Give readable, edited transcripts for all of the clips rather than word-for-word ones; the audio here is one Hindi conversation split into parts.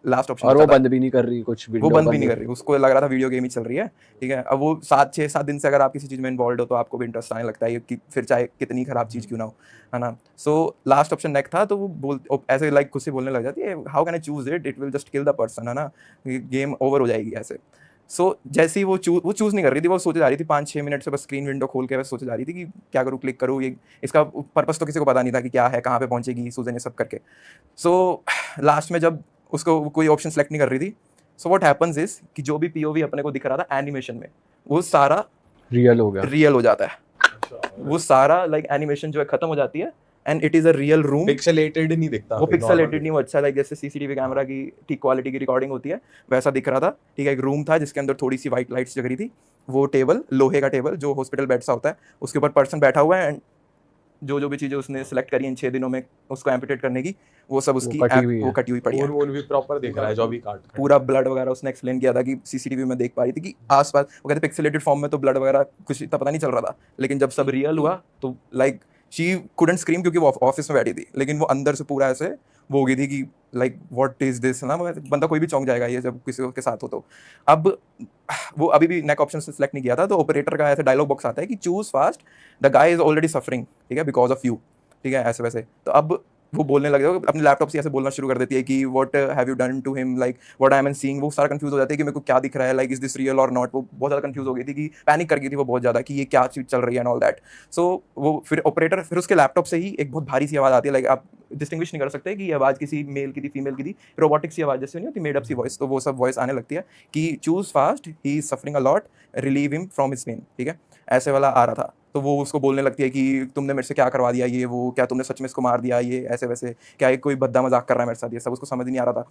लास्ट ऑप्शन और वो बचा था। बंद भी नहीं कर रही, कुछ वो विंडो बंद भी बंद नहीं कर नहीं। रही, उसको लग रहा था वीडियो गेम ही चल रही है, ठीक है। अब वो 7-6-7 दिन से अगर आप किसी चीज़ में इन्वॉल्व हो तो आपको भी इंटरेस्ट आने लगता है कि फिर चाहे कितनी खराब चीज़ क्यों ना हो, है ना। सो लास्ट ऑप्शन नेक था, तो वो ऐसे लाइक खुद से बोलने लग जाती है, how can I choose it, it will just kill the person, है ना, गेम ओवर हो जाएगी ऐसे। सो जैसे ही वो चूज़ नहीं कर रही थी, वो सोचे जा रही थी 5-6 मिनट से, बस स्क्रीन विंडो खोल के बस सोचे जा रही थी कि क्या करूँ, क्लिक करूँ, ये इसका पर्पस तो किसी को पता नहीं था कि क्या है, कहाँ पे पहुंचेगी सूजन, ये सब करके। सो लास्ट में जब उसको कोई ऑप्शन सेलेक्ट नहीं कर रही थी, सो व्हाट हैपेंस इज कि जो भी पीओवी अपने को दिख रहा था एनिमेशन में, वो सारा रियल हो गया। रियल हो जाता है। वो सारा लाइक एनिमेशन जो है खत्म हो जाती है, and it is a real room. Pixelated नहीं दिखता, वो फिर पिक्सेलेटेड normal नहीं, वो अच्छा लाइक जैसे सीसीटीवी कैमरा की ठीक क्वालिटी की रिकॉर्डिंग होती है वैसा दिख रहा था, ठीक है। एक रूम था जिसके अंदर थोड़ी सी वाइट लाइट्स जग रही थी, वो टेबल, लोहे का टेबल जो हॉस्पिटल बेड सा होता है, उसके ऊपर पर्सन बैठा हुआ है, एंड जो भी चीज़ें उसने सेलेक्ट करी इन 6 दिनों में उसको एम्पुटेट करने की, वो सब उसकी कटी हुई वो है। कटी हुई पड़ी है। खून वून भी प्रॉपर दिख रहा है जो भी काट पूरा ब्लड वगैरह उसने एक्सप्लेन किया था कि सीसीटीवी में देख पा रही थी कि आसपास, वो कहते पिक्सेलेटेड फॉर्म में तो ब्लड वगैरह कुछ इतना पता नहीं चल रहा था, लेकिन जब सब रियल हुआ तो लाइक शी कुडंट स्क्रीम क्योंकि वो ऑफिस में बैठी थी, लेकिन वो अंदर से पूरा ऐसे वो हो गई थी कि लाइक व्हाट इज दिस ना, बंदा कोई भी चौंक जाएगा ये जब किसी के साथ हो तो। अब वो अभी भी नेक ऑप्शन से सिलेक्ट नहीं किया था, तो ऑपरेटर का ऐसे डायलॉग बॉक्स आता है कि choose fast, the guy is already suffering, ठीक है, बिकॉज ऑफ यू, ठीक है, ऐसे वैसे। तो अब वो बोलने लगे, अपने लैपटॉप से ऐसे बोलना शुरू कर देती है कि what have you done to him, like what I am seeing. वो सारा कंफ्यूज हो जाती है कि मेरे को क्या दिख रहा है, लाइक इज दिस रियल और नॉट। वो बहुत ज़्यादा कंफ्यूज हो गई थी, कि पैनिक कर गई थी वो बहुत ज़्यादा कि ये क्या चीज़ चल रही है एंड ऑल दैट। सो वो फिर ऑपरेटर, फिर उसके लैपटॉप से ही एक बहुत भारी सी आवाज़ आती है, लाइक आप डिस्टिंग्विश नहीं कर सकते कि ये आवाज़ किसी मेल की थी, फीमेल की थी, रोबोटिक सी आवाज़ जैसे नहीं होती, मेड अप सी वॉइस, तो वो सब वॉइस आने लगती है कि choose fast, he is suffering a lot, relieve him from his pain, ठीक है, ऐसे वाला आ रहा था। तो वो उसको बोलने लगती है कि तुमने मेरे से क्या करवा दिया, ये वो, क्या तुमने सच में इसको मार दिया, ये ऐसे वैसे, क्या ये कोई भद्दा मजाक कर रहा है मेरे साथ, ये सब उसको समझ नहीं आ रहा था।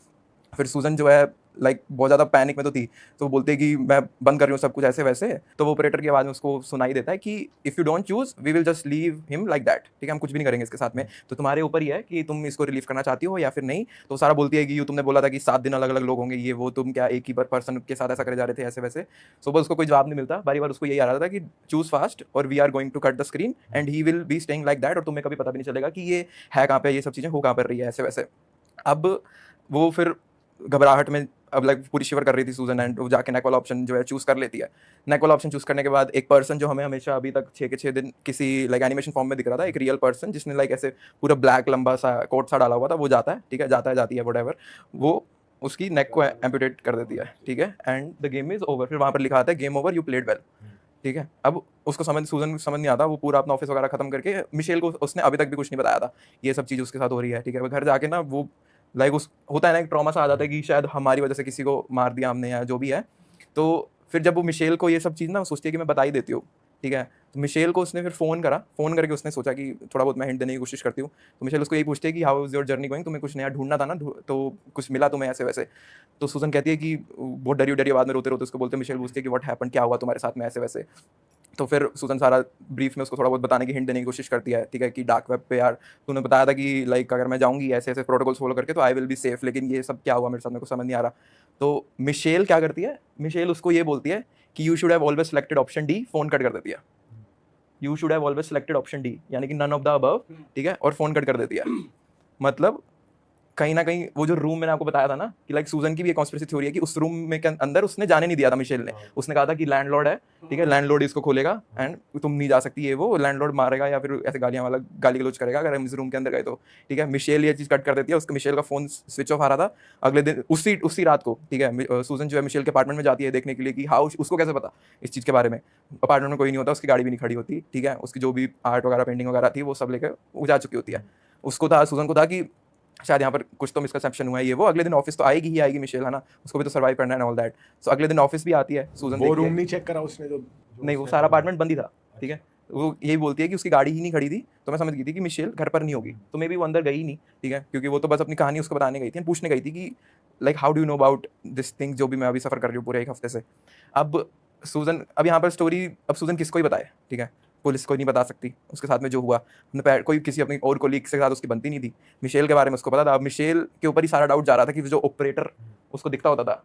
फिर सूजन जो है लाइक बहुत ज़्यादा पैनिक में तो थी, तो वो बोलते हैं कि मैं बंद कर रही हूँ सब कुछ ऐसे वैसे। तो वो ऑपरेटर की आवाज़ में उसको सुनाई देता है कि if you don't choose we will just leave him like that, ठीक है, हम कुछ भी नहीं करेंगे इसके साथ में, तो तुम्हारे ऊपर ही है कि तुम इसको रिलीव करना चाहती हो या फिर नहीं। तो सारा बोलती है कि यू तुमने बोला था कि 7 दिन अलग अलग लोग होंगे, ये वो, तुम क्या एक ही पर्सन के साथ ऐसा करे जा रहे थे, ऐसे वैसे। सो बस उसको कोई जवाब नहीं मिलता, बारी बार उसको यही आ रहा था कि चूज फास्ट और we are going to cut the screen and he will be staying like that, और तुम्हें कभी पता भी नहीं चलेगा कि ये है कहाँ पे, ये सब चीज़ें हो कहाँ पर रही है, ऐसे वैसे। अब वो फिर घबराहट में अब लाइक पूरी शिवर कर रही थी सूजन, एंड वो जाके नेक वाला ऑप्शन जो है चूज़ कर लेती है। नेक वाला ऑप्शन चूज़ करने के बाद एक पर्सन जो हमें हमेशा अभी तक 6 के 6 दिन किसी लाइक एनिमेशन फॉर्म में दिख रहा था, एक रियल पर्सन जिसने लाइक ऐसे पूरा ब्लैक लंबा सा कोट सा डाला हुआ था, वो जाता है, ठीक है, जाता है जाती है वट, वो उसकी नेक को एम्पुटेट कर देती है, ठीक है, and the game is over. फिर वहाँ पर लिखा आता है game over, you played well, ठीक है। अब उसको सूजन समझ नहीं आता, वो पूरा अपना ऑफिस वगैरह खत्म करके, मिशेल को उसने अभी तक भी कुछ नहीं बताया था ये सब चीज़ उसके साथ हो रही है, ठीक है। वो घर जाके ना वो लाइक उस होता है ना, एक ट्रॉमा सा आ जाता है कि शायद हमारी वजह से किसी को मार दिया हमने या जो भी है। तो फिर जब वो मिशेल को ये सब चीज़ ना सोचती है कि मैं बता ही देती हूँ, ठीक है, तो मिशेल को उसने फिर फ़ोन करा, फ़ोन करके उसने सोचा कि थोड़ा बहुत मैं हिंट देने की कोशिश करती हूँ। तो मिशेल उसको यही पूछती है कि how is your journey going, तुम्हें कुछ नया ढूंढना था ना, तो कुछ मिला तुम्हें, ऐसे वैसे। तो सूजन कहती है कि बहुत डरी डरी आवाज़ में रोते रोते उसको बोलते हैं, मिशेल पूछती है कि व्हाट हैपन, क्या हुआ तुम्हारे साथ में, ऐसे वैसे। तो फिर सूजन सारा ब्रीफ में उसको थोड़ा बहुत बताने की हिंट देने की कोशिश करती है, ठीक है, कि डार्क वेब पे यार तूने बताया था कि लाइक अगर मैं जाऊंगी ऐसे ऐसे प्रोटोकॉल्स फॉलो करके तो आई विल बी सेफ, लेकिन ये सब क्या हुआ मेरे साथ, मेरे को समझ नहीं आ रहा। तो मिशेल क्या करती है, मिशेल उसको ये बोलती है कि you should have always selected option D, phone cut कर देती है। You should have always selected option D, यानी कि नन ऑफ द अबव, ठीक है, और फोन कट कर देती है। मतलब कहीं ना कहीं वो जो रूम मैंने आपको बताया था ना कि लाइक सूजन की भी एक कॉन्स्पिरेसी थ्योरी है कि उस रूम में के अंदर उसने जाने नहीं दिया था मिशेल ने। उसने कहा था कि लैंडलॉर्ड है, ठीक है, लैंडलॉर्ड इसको खोलेगा एंड तुम नहीं जा सकती, ये वो लैंडलॉर्ड मारेगा या फिर ऐसे गालियां वाला गाली गलौज करेगा अगर हम इस रूम के अंदर गए तो, ठीक है। मिशेल ये चीज़ कट कर देती है, उसका मिशेल का फोन स्विच ऑफ आ रहा था। अगले दिन उसी रात को, ठीक है, सूजन जो है मिशेल के अपार्टमेंट में जाती है देखने के लिए कि हाउ, उसको कैसे पता इस चीज़ के बारे में। अपार्टमेंट में कोई नहीं होता, उसकी गाड़ी भी नहीं खड़ी होती, ठीक है, उसकी जो भी आर्ट वगैरह पेंटिंग वगैरह थी वो सब लेकर वो जा चुकी होती है। उसको था, सूजन को था कि शायद यहाँ पर कुछ तो मिसकंसेप्शन हुआ है, ये वो। अगले दिन ऑफिस तो आएगी ही आएगी मिशेल, है ना, उसको भी तो सर्वाइव करना है ऑल दैट। सो अगले दिन ऑफिस भी आती है सूजन, वो रूम नहीं चेक करा उसने जो नहीं, वो सारा अपार्टमेंट बंद ही था, ठीक है। वो यही बोलती है कि उसकी गाड़ी ही नहीं खड़ी थी, तो मैं समझ गई थी कि मिशेल घर पर नहीं होगी, तो मे भी वो अंदर गई नहीं, ठीक है, क्योंकि वो तो बस अपनी कहानी उसको बताने गई थी, पूछने गई थी कि like how do you know about this thing जो भी मैं अभी सफ़र कर रही हूँ पूरे 1 हफ्ते से। अब सूजन, अब यहाँ पर स्टोरी, अब सूजन किसको ही बताए, ठीक है, पुलिस को नहीं बता सकती उसके साथ में जो हुआ, कोई किसी अपनी और कोलीग के साथ उसकी बनती नहीं थी। मिशेल के बारे में उसको पता था, अब मिशेल के ऊपर ही सारा डाउट जा रहा था कि जो ऑपरेटर उसको दिखता होता था,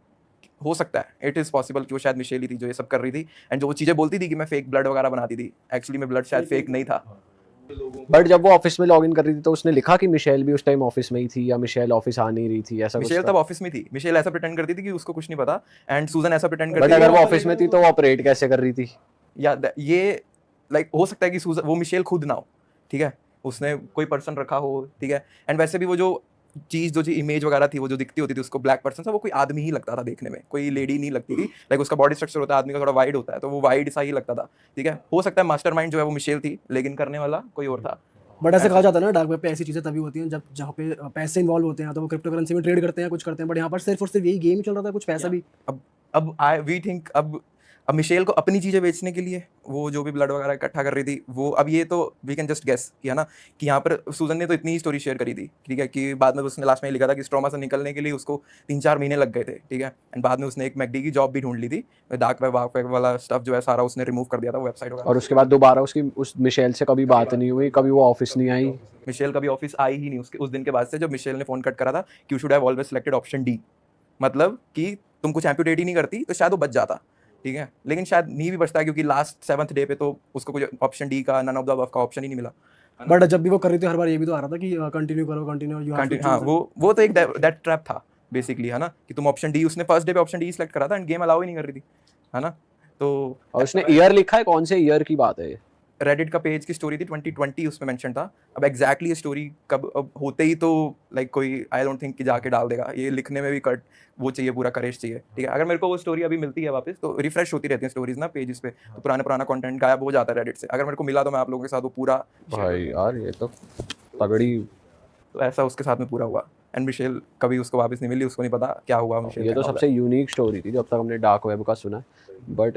हो सकता है इट इज़ पॉसिबल कि वो शायद मिशेल ही थी जो ये सब कर रही थी, एंड जो वो चीज़ें बोलती थी कि मैं फेक ब्लड वगैरह बनाती थी, एक्चुअली में ब्लड शायद फेक नहीं था, बट जब वो ऑफिस में लॉग इन कर रही थी तो उसने लिखा कि मिशेल भी उस टाइम ऑफिस में ही थी या मिशेल ऑफिस आ नहीं रही थी, ऐसा कुछ मिशेल था? तब ऑफिस में थी, मिशेल ऐसा प्रिटेंड करती थी कि उसको कुछ नहीं पता, एंड सूजन ऐसा प्रिटेंड करती बट थी अगर वो ऑफिस में थी तो वो ऑपरेट कैसे कर रही थी? ये लाइक हो सकता है कि सूजन वो मिशेल खुद ना हो, ठीक है, उसने कोई पर्सन रखा हो, ठीक है, एंड वैसे भी वो जो चीज़ जो इमेज वगैरह थी वो जो दिखती होती थी उसको ब्लैक पर्सन सा, वो कोई आदमी ही लगता था देखने में, कोई लेडी नहीं लगती थी, लाइक उसका बॉडी स्ट्रक्चर होता है आदमी का थोड़ा वाइड होता है, तो वो वाइड सा ही लगता था, ठीक है, हो सकता है मास्टरमाइंड जो है वो मिशेल थी, लेकिन करने वाला कोई और था। बट ऐसे कहा जाता है ना डार्क वेब पे ऐसी चीज़ें तभी होती हैं जब जहाँ पे पैसे इन्वॉल्व होते हैं, तो वो क्रिप्टो करेंसी में ट्रेड करते हैं, कुछ करते हैं, बट यहाँ पर सिर्फ और सिर्फ यही गेम ही चल रहा था, कुछ पैसा भी। अब आई वी थिंक अब मिशेल को अपनी चीज़ें बेचने के लिए वो जो भी ब्लड वगैरह इकट्ठा कर रही थी वो, अब ये तो वी कैन जस्ट गेस कि है ना, कि यहाँ पर सूजन ने तो इतनी ही स्टोरी शेयर करी थी, ठीक है, कि बाद में उसने लास्ट में लिखा था कि स्ट्रोमा से निकलने के लिए उसको 3-4 महीने लग गए थे, ठीक है, एंड बाद में उसने एक मैकडी की जॉब भी ढूंढ ली थी, डार्क वेब वाला स्टफ जो है सारा उसने रिमूव कर दिया था, वो वेबसाइट वगैरह। और उसके बाद दोबारा उसकी उस मिशेल से कभी बात नहीं हुई, कभी वो ऑफिस नहीं आई? मिशेल कभी ऑफिस आई ही नहीं उसके उस दिन के बाद से, जब मिशेल ने फोन कट करा था कि you should have always selected option D, मतलब कि तुम कुछ एम्प्यूटेट ही नहीं करती तो शायद वो बच जाता, ठीक है, लेकिन शायद नहीं भी बचता क्योंकि लास्ट 7th डे पे तो उसको कुछ ऑप्शन डी का, नन ऑफ द अबव का ऑप्शन ही नहीं मिला। बट जब भी वो कर रही थी हर बार ये भी तो आ रहा था कि कंटिन्यू करो, कंटिन्यू यू हैव टू। हाँ, वो तो एक दैट ट्रैप था बेसिकली, है ना, कि तुम ऑप्शन डी, उसने फर्स्ट डे पे ऑप्शन डी सेलेक्ट करा था एंड गेम अलाउ ही नहीं कर रही थी, है ना, तो और उसने ईयर लिखा है, कौन से ईयर की बात है ये? रेडिट का पेज की स्टोरी थी 2020 उसमें मेंशन था, अब एग्जैक्टली ये स्टोरी कब अब होते ही तो लाइक कोई आई डोंट थिंक कि जाके डाल देगा, ये लिखने में भी कट वो चाहिए, पूरा करेज चाहिए, ठीक है, अगर मेरे को वो स्टोरी अभी मिलती है वापस तो रिफ्रेश होती रहती है स्टोरीज ना पेजेस पे, तो पुराना कंटेंट गायब हो जाता है रेडिट से, अगर मेरे को मिला तो मैं आप लोगों के साथ वो पूरा, भाई यार ये तो तगड़ी, तो ऐसा उसके साथ में पूरा हुआ, एंड मिशेल कभी उसको वापस नहीं मिली, उसको नहीं पता क्या हुआ मिशेल ये तो का। सबसे यूनिक स्टोरी थी जब तक हमने डार्क वेब का सुना। बट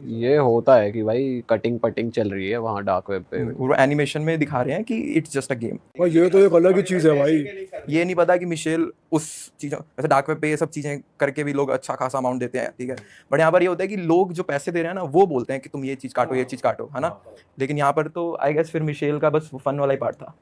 ये होता है कि भाई कटिंग पटिंग चल रही है वहाँ डार्क वेब पे। वो एनिमेशन में दिखा रहे हैं कि इट्स जस्ट अ गेम, और ये तो एक अलग ही चीज़ है भाई। ये नहीं पता कि मिशेल उस चीज़ों, वैसे डार्क वेब पे ये सब चीज़ें करके भी लोग अच्छा खासा अमाउंट देते हैं, ठीक है, बट यहाँ पर ये होता है कि लोग जो पैसे दे रहे हैं ना वो बोलते हैं कि तुम ये चीज़ काटो, ये चीज़ काटो, है ना, लेकिन यहाँ पर तो आई गेस फिर मिशेल का बस फन वाला ही पार्ट था।